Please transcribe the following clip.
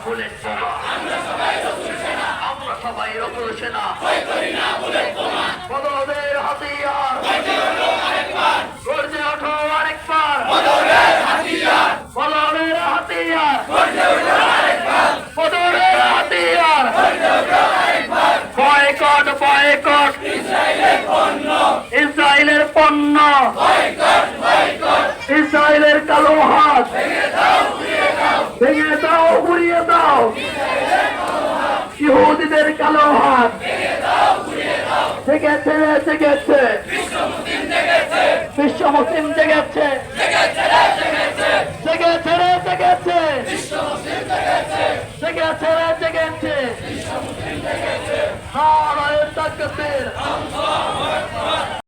Bullet বোমা, আমরা সবাই রসুল সেনা, বদরের হাতিয়ার, গর্জে ওঠো আরেকবার, বদরের হাতিয়ার, বদরের হাতিয়ার, বয়কট বয়কট ইসরায়েলের পণ্য, ইসরায়েলের কালো হাত ভেঙে দাও ঘুরিয়ে দাও, ইহুদিদের কালো হাত জেগেছে জেগেছে, বিশ্ব মুসলিম জেগেছে জেগেছে রে জেগেছে, জেগেছে রে জেগেছে, নারায়ে তাকবীর।